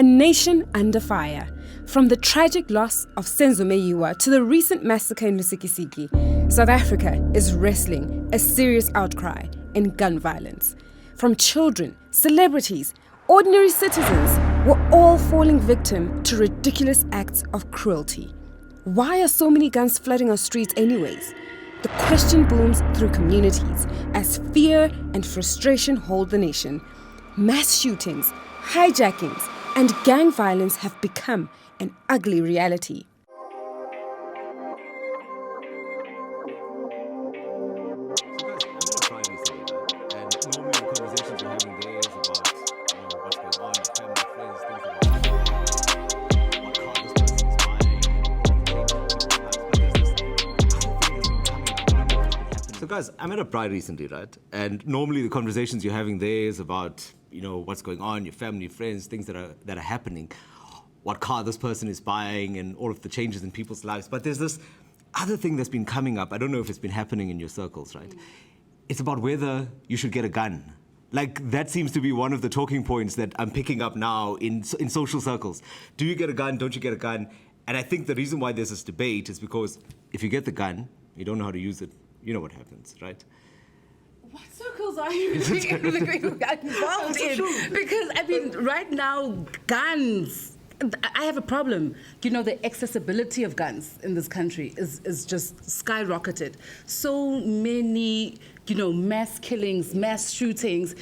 A nation under fire. From the tragic loss of Senzo Meyiwa to the recent massacre in Lusikisiki, South Africa is wrestling a serious outcry in gun violence. From children, celebrities, ordinary citizens, we're all falling victim to ridiculous acts of cruelty. Why are so many guns flooding our streets anyways? The question booms through communities as fear and frustration hold the nation. Mass shootings, hijackings, and gang violence have become an ugly reality. So guys, I'm at a Pride recently, right? And normally the conversations you're having there is about, what's going on, your family, friends, things that are happening, what car this person is buying, and all of the changes in people's lives. But there's this other thing that's been coming up. I don't know if it's been happening in your circles, right? It's about whether you should get a gun. Like, that seems to be one of the talking points that I'm picking up now in social circles. Do you get a gun? Don't you get a gun? And I think the reason why there's this debate is because if you get the gun, you don't know how to use it, you know what happens, right? What circles are you involved in? Because, right now, guns, I have a problem. The accessibility of guns in this country is just skyrocketed. So many, mass killings, mass shootings,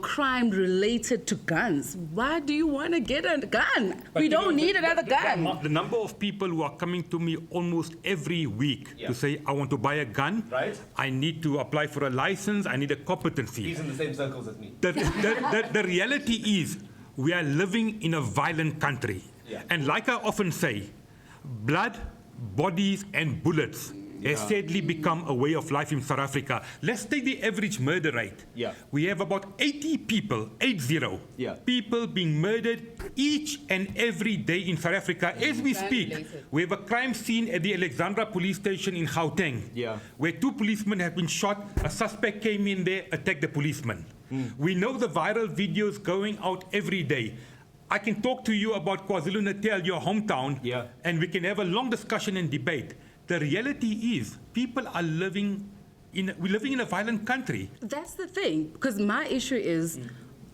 crime related to guns. Why do you want to get a gun? We don't need another gun. The number of people who are coming to me almost every week to say, I want to buy a gun. Right. I need to apply for a license. I need a competency. He's in the same circles as me. The reality is, we are living in a violent country. Yeah. And like I often say, blood, bodies, and bullets has sadly become a way of life in South Africa. Let's take the average murder rate. Yeah. We have about 80 people, 80, people being murdered each and every day in South Africa. As we speak, we have a crime scene at the Alexandra police station in Gauteng, where 2 policemen have been shot. A suspect came in there, attacked the policeman. We know the viral videos going out every day. I can talk to you about KwaZulu-Natal, your hometown, and we can have a long discussion and debate. The reality is, people are we're living in a violent country. That's the thing, because my issue is,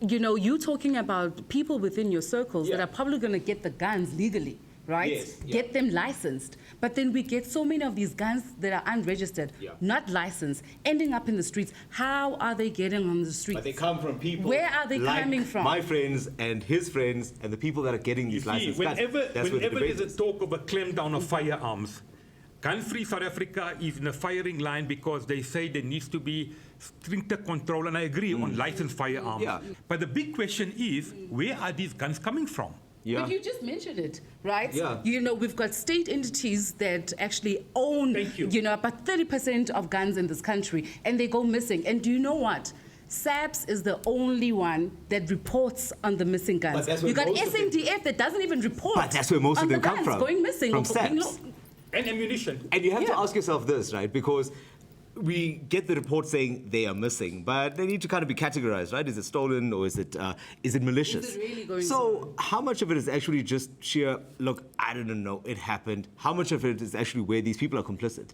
you talking about people within your circles that are probably going to get the guns legally. Right? Yes, Get them licensed. But then we get so many of these guns that are unregistered, not licensed, ending up in the streets. How are they getting on the streets? But they come from people. Where are they coming from? My friends and his friends and the people that are getting these licenses. Whenever there's a talk of a clampdown of firearms, Gun-Free South Africa is in a firing line because they say there needs to be stricter control, and I agree on licensed firearms. But the big question is, where are these guns coming from? But you just mentioned it, right? Yeah. We've got state entities that actually own, about 30% of guns in this country, and they go missing. And do you know what? SAPS is the only one that reports on the missing guns. You got SNDF that doesn't even report. But that's where most of them come from. Going missing. From SAPS. And ammunition. And you have to ask yourself this, right? Because we get the report saying they are missing, but they need to kind of be categorized, right? Is it stolen or is it malicious? Is it really going so how much of it is actually just sheer, look, I don't know, it happened. How much of it is actually where these people are complicit?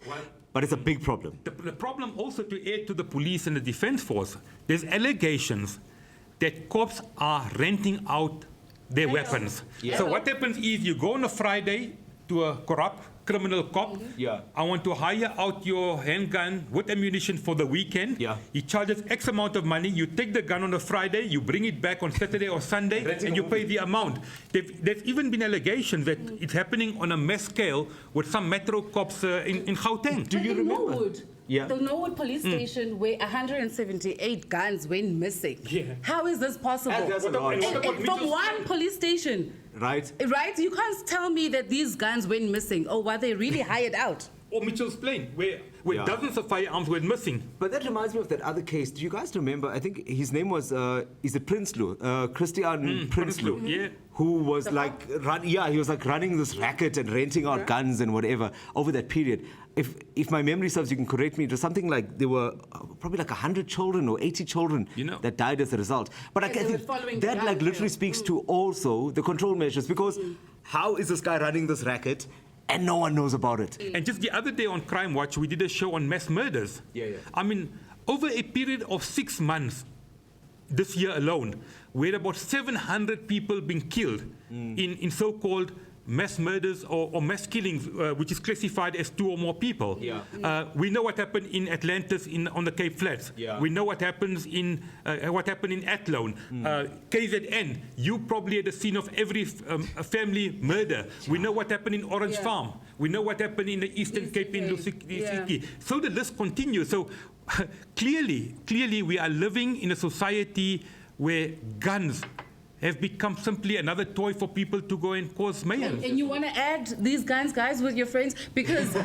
But it's a big problem. The problem also, to add to the police and the defense force, there's allegations that cops are renting out their weapons. So what happens is you go on a Friday to a corrupt criminal cop. I want to hire out your handgun with ammunition for the weekend. He charges X amount of money. You take the gun on a Friday, you bring it back on Saturday or Sunday, and you pay the amount. There's even been allegations that it's happening on a mass scale with some metro cops in Gauteng. Do you remember? The Norwood police station where 178 guns went missing. How is this possible? From one police station. Right? You can't tell me that these guns went missing. Or were they really hired out? Or Mitchell's Plain, where dozens of firearms went missing. But that reminds me of that other case. Do you guys remember? I think his name was, is it Prinsloo? Christian Prinsloo. who was he was like running this racket and renting out guns and whatever over that period. If my memory serves, you can correct me, it was something like there were probably like 100 children or 80 children that died as a result. But I think that like literally speaks to also the control measures, because how is this guy running this racket and no one knows about it? And just the other day on Crime Watch, we did a show on mass murders. I mean, over a period of 6 months, this year alone, we had about 700 people being killed in so-called mass murders or mass killings, which is classified as 2 or more people. We know what happened in Atlantis on the Cape Flats. We know what happens in happened in Athlone. KZN, you probably at the scene of every family murder. We know what happened in Orange Farm. We know what happened in the Eastern Cape in Lusiki. So the list continues. So clearly we are living in a society where guns have become simply another toy for people to go and cause mayhem. And you want to add these guys with your friends? Because,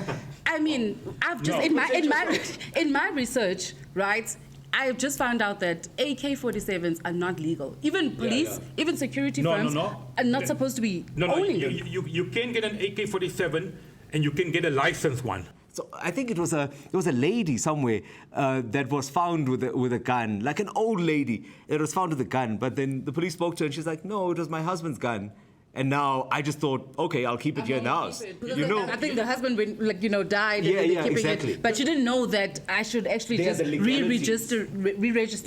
I mean, I've just, in my research, right, I have just found out that AK-47s are not legal. Even police, even security firms are not supposed to be owning them. You can get an AK-47 and you can get a licensed one. So I think there was a lady somewhere that was found with a gun, like an old lady that was found with a gun. But then the police spoke to her and she's like, no, it was my husband's gun. And now I just thought, okay, I'll keep it here in the house. I think the husband, died. Exactly. But you didn't know that I should actually just re-register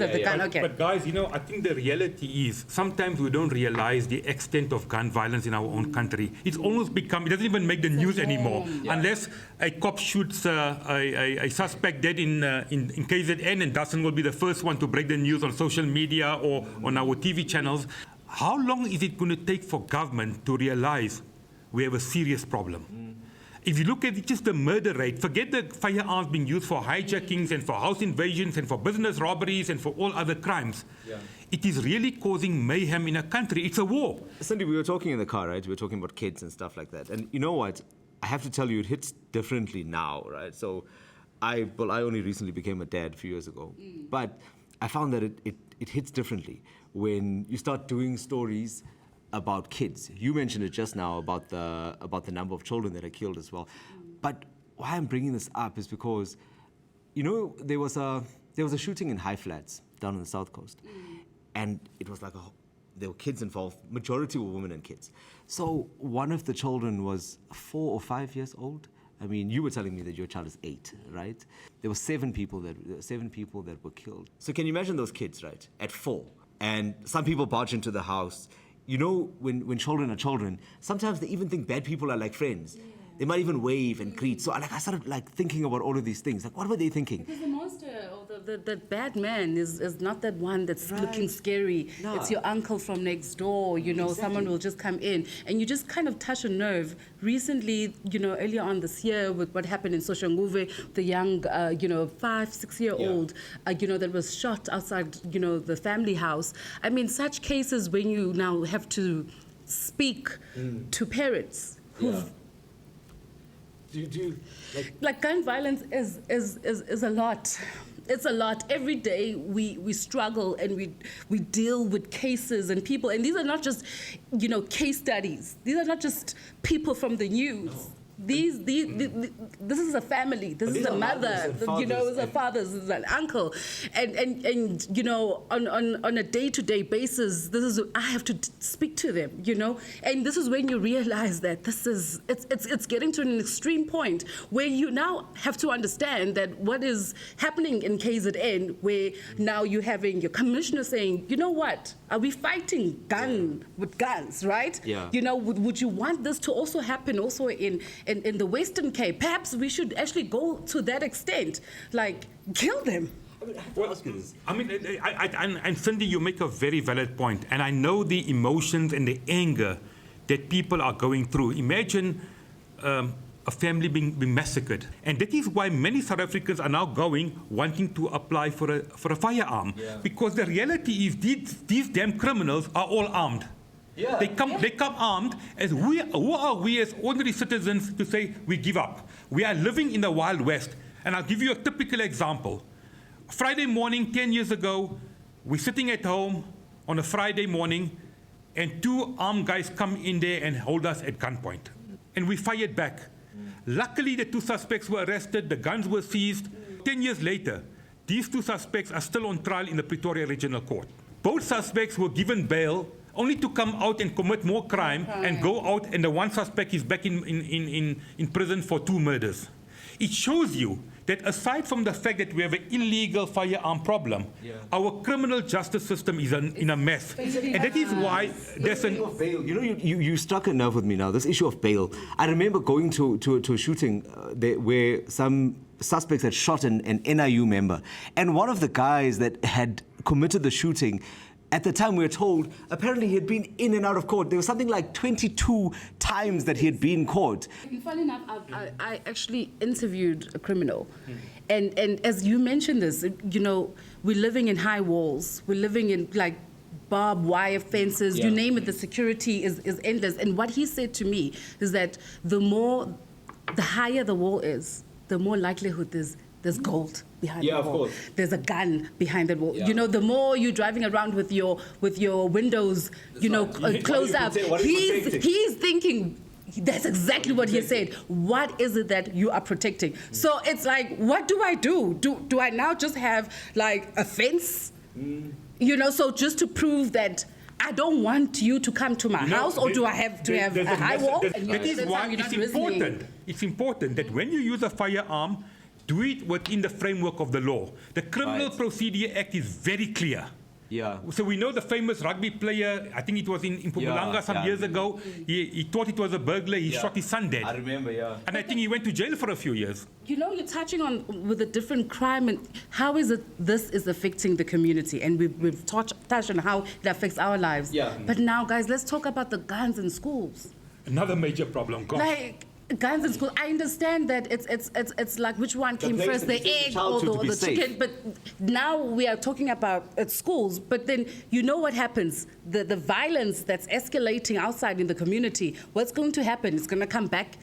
the gun. Okay. But guys, I think the reality is sometimes we don't realize the extent of gun violence in our own country. It's almost become, it doesn't even make the news anymore. Unless a cop shoots a suspect dead in KZN, and Dustin will be the first one to break the news on social media or on our TV channels. How long is it going to take for government to realize we have a serious problem? If you look at just the murder rate, forget the firearms being used for hijackings and for house invasions and for business robberies and for all other crimes. It is really causing mayhem in a country. It's a war. Cindy, we were talking in the car, right? We were talking about kids and stuff like that. And you know what? I have to tell you, it hits differently now, right? So I only recently became a dad a few years ago. But I found that it hits differently when you start doing stories about kids. You mentioned it just now about the number of children that are killed as well. But why I'm bringing this up is because, there was a shooting in High Flats down on the South Coast, and it was like there were kids involved. Majority were women and kids. So one of the children was 4 or 5 years old. I mean, you were telling me that your child is 8, right? There were 7 people that were killed. So can you imagine those kids, right, at 4? And some people barge into the house. When children are children, sometimes they even think bad people are like friends. They might even wave and greet. So I started thinking about all of these things. Like, what were they thinking? Because the monster or the bad man is not that one that's looking scary. No. It's your uncle from next door. Exactly. Someone will just come in. And you just kind of touch a nerve. Recently, earlier on this year with what happened in Soshanguve, the young, 5-6-year-old, that was shot outside, the family house. I mean, such cases when you now have to speak to parents who've... Like gun violence is a lot. It's a lot. Every day we struggle and we deal with cases and people. And these are not just, case studies. These are not just people from the news. No. This is a family. This is a mother. It's a father. This is an uncle, and on a day-to-day basis, I have to speak to them. And this is when you realize that it's getting to an extreme point where you now have to understand that what is happening in KZN, where now you're having your commissioner saying, you know what, are we fighting with guns, right? Yeah. Would you want this to also happen also in the Western Cape? Perhaps we should actually go to that extent, kill them. I have to ask you this. And Cindy, you make a very valid point, and I know the emotions and the anger that people are going through. Imagine a family being massacred, and that is why many South Africans are now wanting to apply for a firearm, because the reality is these damn criminals are all armed. Yeah. They come armed. As who are we as ordinary citizens to say we give up? We are living in the Wild West. And I'll give you a typical example. Friday morning, 10 years ago, we're sitting at home on a Friday morning, and 2 armed guys come in there and hold us at gunpoint. And we fired back. Luckily, the 2 suspects were arrested, the guns were seized. 10 years later, these 2 suspects are still on trial in the Pretoria Regional Court. Both suspects were given bail only to come out and commit more crime and go out, and the 1 suspect is back in prison for 2 murders. It shows you that aside from the fact that we have an illegal firearm problem, our criminal justice system is in a mess. And that is why there's an... Bail. You know, you struck a nerve with me now, this issue of bail. I remember going to a shooting where some suspects had shot an NIU member. And one of the guys that had committed the shooting, at the time we were told, apparently he had been in and out of court. There was something like 22 times that he had been caught. Funny enough, I actually interviewed a criminal. And as you mentioned this, you know, we're living in high walls. We're living in like barbed wire fences, you name it, the security is endless. And what he said to me is that the higher the wall is, the more likelihood there's gold behind the wall. Of course. There's a gun behind that wall. You know, the more you're driving around with your windows, closed up, he's thinking. That's exactly what he said. What is it that you are protecting? So it's like, what do I do? Do I now just have like a fence? You know, so just to prove that I don't want you to come to my house, or do I have to have a high wall? That is why it's important. It's important that when you use a firearm, do it within the framework of the law. The Criminal Procedure Act is very clear. Yeah. So we know the famous rugby player, I think it was in Mpumalanga some years ago, he thought it was a burglar, he shot his son dead. I remember, And I think he went to jail for a few years. You know, you're touching on with a different crime, and how is it this is affecting the community? And we've touched on how it affects our lives. But now, guys, let's talk about the guns in schools. Another major problem, gosh. Like, guns in school. I understand that it's like which one came first, the egg or the chicken. But now we are talking about schools. But then you know what happens? The violence that's escalating outside in the community. What's going to happen? It's going to come back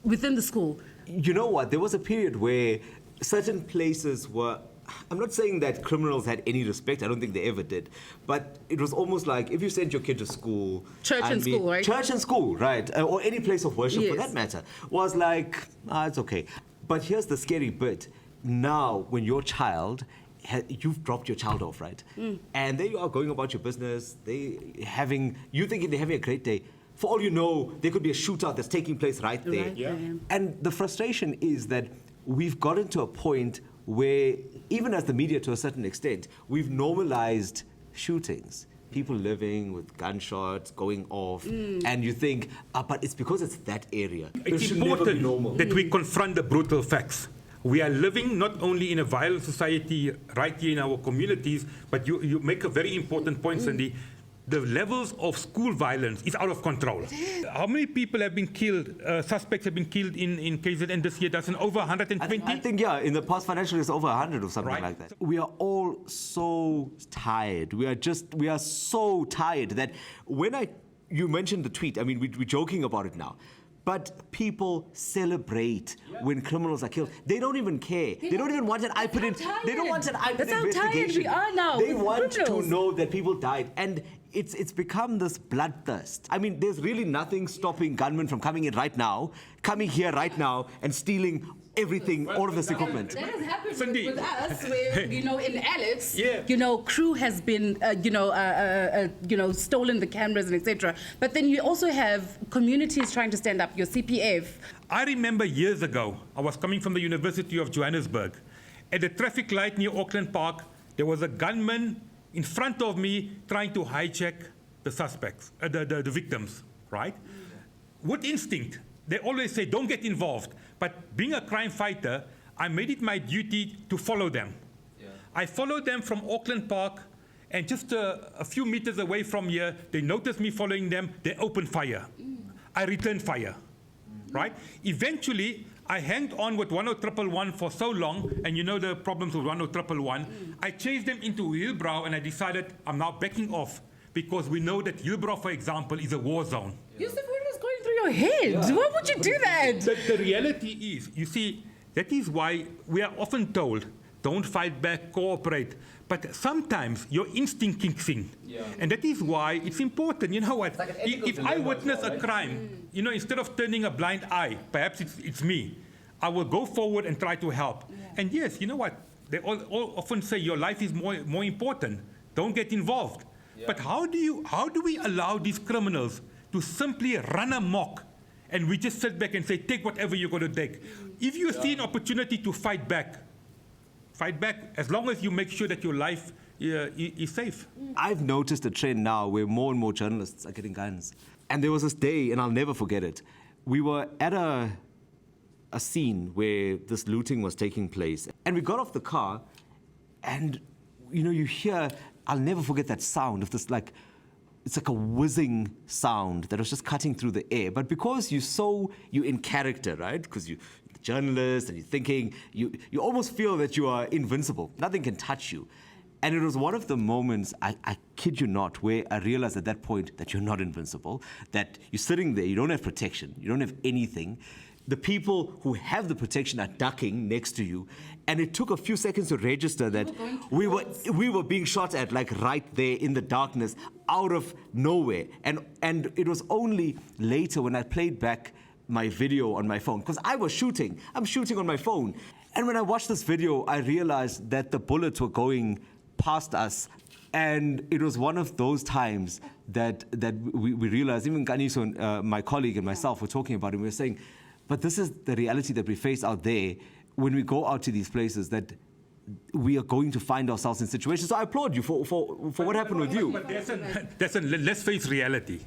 within the school. You know what? There was a period where certain places were. I'm not saying that criminals had any respect. I don't think they ever did. But it was almost like if you sent your kid to school... Church and school, right? Church and school, right? Or any place of worship, for that matter, was like, it's okay. But here's the scary bit. Now, when your child... You've dropped your child off, right? And there you are going about your business. You thinking they're having a great day. For all you know, there could be a shootout that's taking place right there. And the frustration is that we've gotten to a point where, even as the media to a certain extent, we've normalized shootings. People living with gunshots going off, and you think, but it's because it's that area. It's important that we confront the brutal facts. We are living not only in a violent society right here in our communities, but you make a very important point, Cindy. The levels of school violence is out of control. How many people have been killed, suspects have been killed in KZN this year? That's over 120? I think, in the past financial year, it's over 100 or something like that. We are all so tired. We are so tired that when you mentioned the tweet, I mean, we're joking about it now. But people celebrate when criminals are killed. They don't even care. They don't even want an iPad investigation. That's how tired we are now. They want to know that people died. And it's become this bloodthirst. I mean, there's really nothing stopping gunmen from coming here right now and stealing everything, all of this equipment. That has happened with us, where, in Alex, crew has been, stolen the cameras and etc. But then you also have communities trying to stand up, your CPF. I remember years ago, I was coming from the University of Johannesburg. At the traffic light near Auckland Park, there was a gunman in front of me trying to hijack the suspects, the victims, right? With instinct, they always say, don't get involved. But being a crime fighter, I made it my duty to follow them. I followed them from Auckland Park, and just a few meters away from here, they noticed me following them, they opened fire. I returned fire, right? Eventually, I hanged on with 10111 for so long, and you know the problems with 10111. I chased them into Hillbrow, and I decided I'm now backing off, because we know that Hillbrow, for example, is a war zone. Yusuf, what was going through your head? Why would you do that? The reality is, you see, that is why we are often told don't fight back, cooperate. But sometimes your instinct kicks in. Yeah. And that is why it's important. You know what? Like if I witness a crime, you know, instead of turning a blind eye, perhaps it's me, I will go forward and try to help. Yeah. And yes, you know what? They all often say your life is more important. Don't get involved. Yeah. But how do we allow these criminals to simply run amok, and we just sit back and say, take whatever you're going to take? If you see an opportunity to fight back as long as you make sure that your life is safe. I've noticed a trend now where more and more journalists are getting guns. And there was this day, and I'll never forget it. We were at a scene where this looting was taking place. And we got off the car, and, you know, you hear, I'll never forget that sound of this, it's like a whizzing sound that was just cutting through the air. But because you're in character, right? Because you're the journalist and you're thinking, you almost feel that you are invincible. Nothing can touch you. And it was one of the moments, I kid you not, where I realized at that point that you're not invincible, that you're sitting there, you don't have protection, you don't have anything. The people who have the protection are ducking next to you. And it took a few seconds to register that we were being shot at, like right there in the darkness, out of nowhere. And it was only later when I played back my video on my phone, because I'm shooting on my phone. And when I watched this video, I realized that the bullets were going past us. And it was one of those times that we realized, even Ganiso, my colleague, and myself were talking about it, and we were saying, but this is the reality that we face out there when we go out to these places, that we are going to find ourselves in situations. So I applaud you for what happened with you. But let's face reality.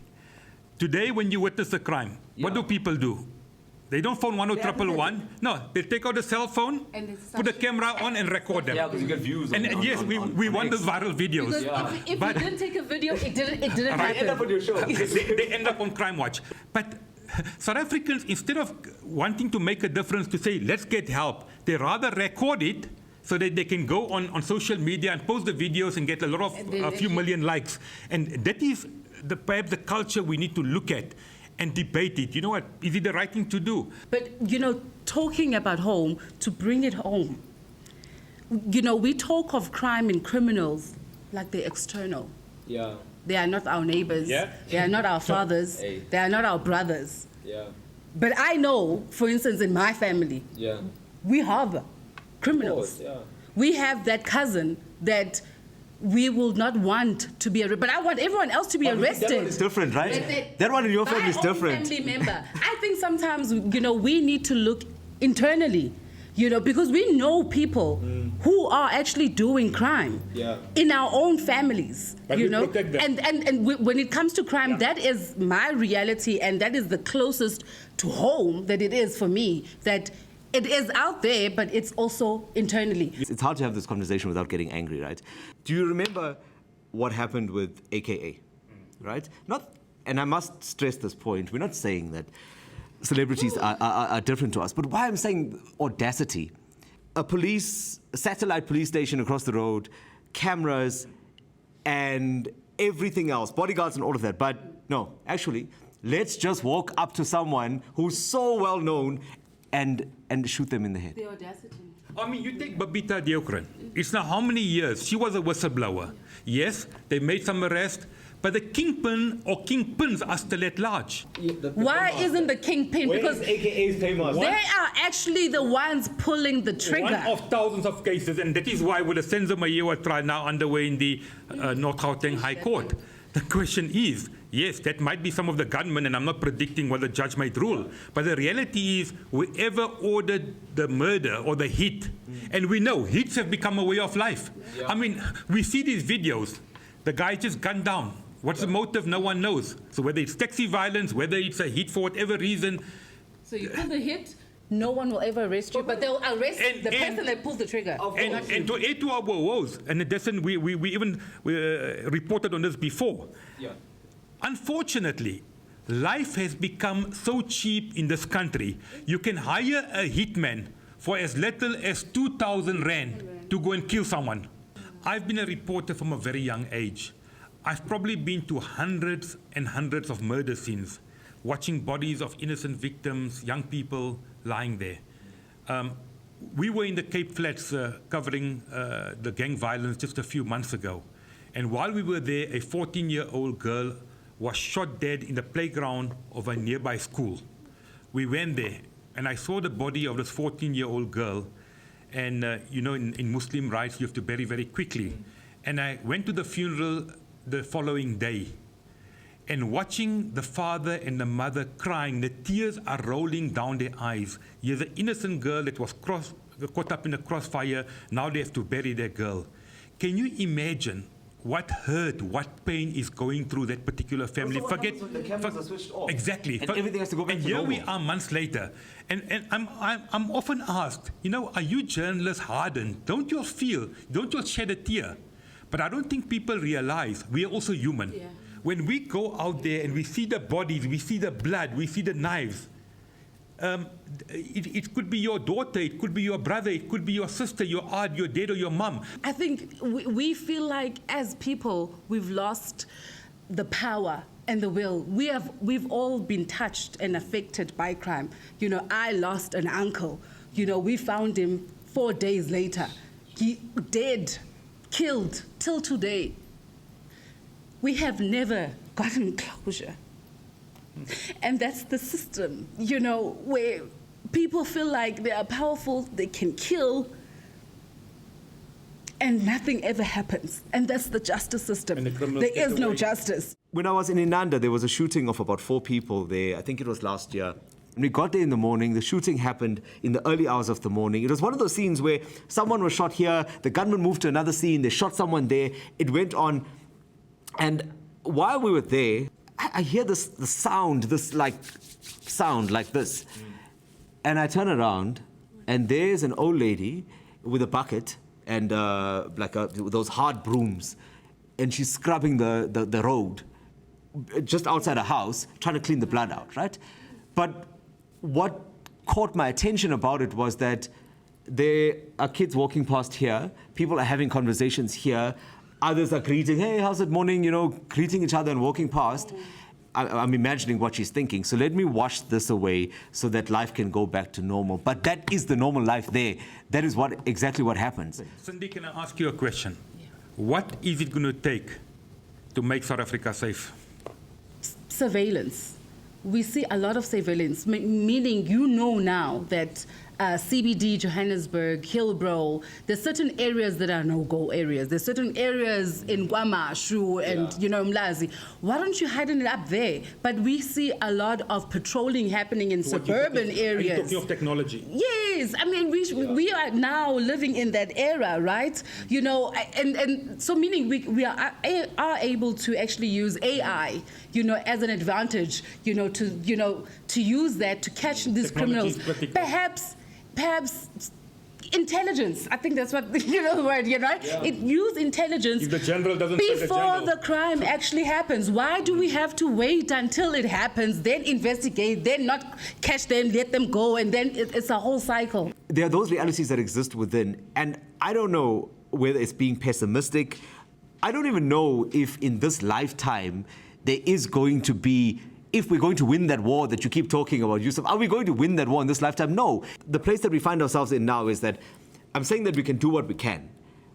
Today, when you witness a crime, what do people do? They don't phone 10111. No, they take out a cell phone, put the camera on, and record them. Yeah, because you get views. And yes, we want the viral videos. If you didn't take a video, it didn't happen. End up on your show. They end up on Crime Watch. But South Africans, instead of wanting to make a difference to say, let's get help, they rather record it so that they can go on social media and post the videos and get a few million likes. And that is perhaps the culture we need to look at and debate it. You know what? Is it the right thing to do? But, you know, talking about home, to bring it home, you know, we talk of crime and criminals like they're external. Yeah. They are not our neighbors. Yeah. They are not our fathers. Hey. They are not our brothers. Yeah. But I know, for instance, in my family, we harbor criminals. Of course, yeah. We have that cousin that we will not want to be arrested. But I want everyone else to be arrested. That one is different, right? That one in your family is different. My own family member. I think sometimes, you know, we need to look internally, you know, because we know people who are actually doing crime in our own families, but you know. And when it comes to crime, that is my reality, and that is the closest to home that it is for me, that it is out there, but it's also internally. It's hard to have this conversation without getting angry, right? Do you remember what happened with AKA, right? And I must stress this point, we're not saying that celebrities are different to us. But why I'm saying audacity, a satellite police station across the road, cameras, and everything else, bodyguards and all of that. But no, actually, let's just walk up to someone who's so well known and shoot them in the head. The audacity. I mean, you take Babita Deokran. It's now how many years? She was a whistleblower. Yes, they made some arrest. But the kingpin or kingpins are still at large. Why isn't the kingpin? Because AKA's famous. they are actually the ones pulling the trigger. One of thousands of cases, and that is why with the Senzo Mayiwa trial now underway in the North Gauteng High Court, the question is, yes, that might be some of the gunmen, and I'm not predicting what the judge might rule, but the reality is whoever ordered the murder or the hit, and we know hits have become a way of life. Yeah. I mean, we see these videos, the guy just gunned down. What's the motive? No one knows. So whether it's taxi violence, whether it's a hit for whatever reason. So you pull the hit, no one will ever arrest you, but they'll arrest the person that pulls the trigger. And to add to our woes, and it doesn't, we even reported on this before. Yeah. Unfortunately, life has become so cheap in this country. You can hire a hitman for as little as 2,000 rand to go and kill someone. I've been a reporter from a very young age. I've probably been to hundreds and hundreds of murder scenes, watching bodies of innocent victims, young people lying there. we were in the Cape Flats covering the gang violence just a few months ago. And while we were there, a 14-year-old girl was shot dead in the playground of a nearby school. We went there, and I saw the body of this 14-year-old girl. And, you know, in Muslim rites, you have to bury very quickly. And I went to the funeral the following day. And watching the father and the mother crying, the tears are rolling down their eyes. Here's an innocent girl that was caught up in the crossfire. Now they have to bury their girl. Can you imagine what hurt, what pain is going through that particular family? Also, the cameras are switched off. Exactly. And everything has to go back and to here normal. we are months later. And I'm often asked, you know, are you journalists hardened? Don't you shed a tear? But I don't think people realize we are also human. Yeah. When we go out there and we see the bodies, we see the blood, we see the knives, it could be your daughter, it could be your brother, it could be your sister, your aunt, your dad, or your mom. I think we feel like as people we've lost the power and the will. We've all been touched and affected by crime. You know, I lost an uncle. You know, we found him 4 days later. He dead, killed till today. We have never gotten closure. And that's the system, you know, where people feel like they are powerful, they can kill, and nothing ever happens. And that's the justice system. And the criminals There get is no away. justice. When I was in Inanda, there was a shooting of about 4 people there. I think it was last year. And we got there in the morning. The shooting happened in the early hours of the morning. It was one of those scenes where someone was shot here, the gunman moved to another scene, they shot someone there, it went on. And while we were there, I hear the sound, sound like this. And I turn around, and there's an old lady with a bucket and those hard brooms. And she's scrubbing the road just outside her house, trying to clean the blood out, right? But what caught my attention about it was that there are kids walking past here, people are having conversations here, others are greeting, hey, how's it morning, you know, greeting each other and walking past. I'm imagining what she's thinking. So let me wash this away so that life can go back to normal. But that is the normal life there. That is exactly what happens. Cindy, can I ask you a question? Yeah. What is it going to take to make South Africa safe? Surveillance. We see a lot of surveillance, meaning you know now that CBD, Johannesburg, Hillbrow, there's certain areas that are no-go areas. There's certain areas in Kwamashu and, you know, Mlazi. Why don't you harden it up there? But we see a lot of patrolling happening in suburban areas. Are you talking of technology? Yes, I mean, we are now living in that era, right? You know, and so meaning we are able to actually use AI, you know, as an advantage, you know, to use that to catch these criminals. Perhaps intelligence. I think that's what the word, you know. Yeah. It use intelligence if the general doesn't before the crime actually happens. Why do we have to wait until it happens, then investigate, then not catch them, let them go, and then it's a whole cycle? There are those realities that exist within, and I don't know whether it's being pessimistic. I don't even know if in this lifetime there is going to be, if we're going to win that war that you keep talking about, Yusuf, are we going to win that war in this lifetime? No. The place that we find ourselves in now is that I'm saying that we can do what we can,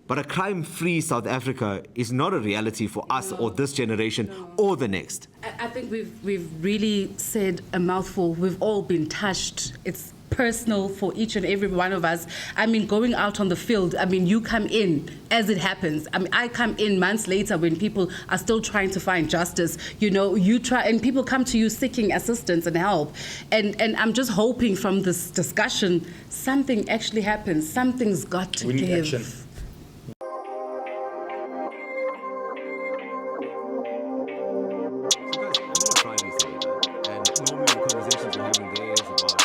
but a crime-free South Africa is not a reality for us or this generation or the next. I think we've really said a mouthful. We've all been touched. It's personal for each and every one of us. I mean, going out on the field, I mean, you come in as it happens. I mean, I come in months later when people are still trying to find justice. You know, you try, and people come to you seeking assistance and help. And I'm just hoping from this discussion, something actually happens. Something's got to give. We need action. So guys, I'm going to try this later. And normally the conversations we're having there is about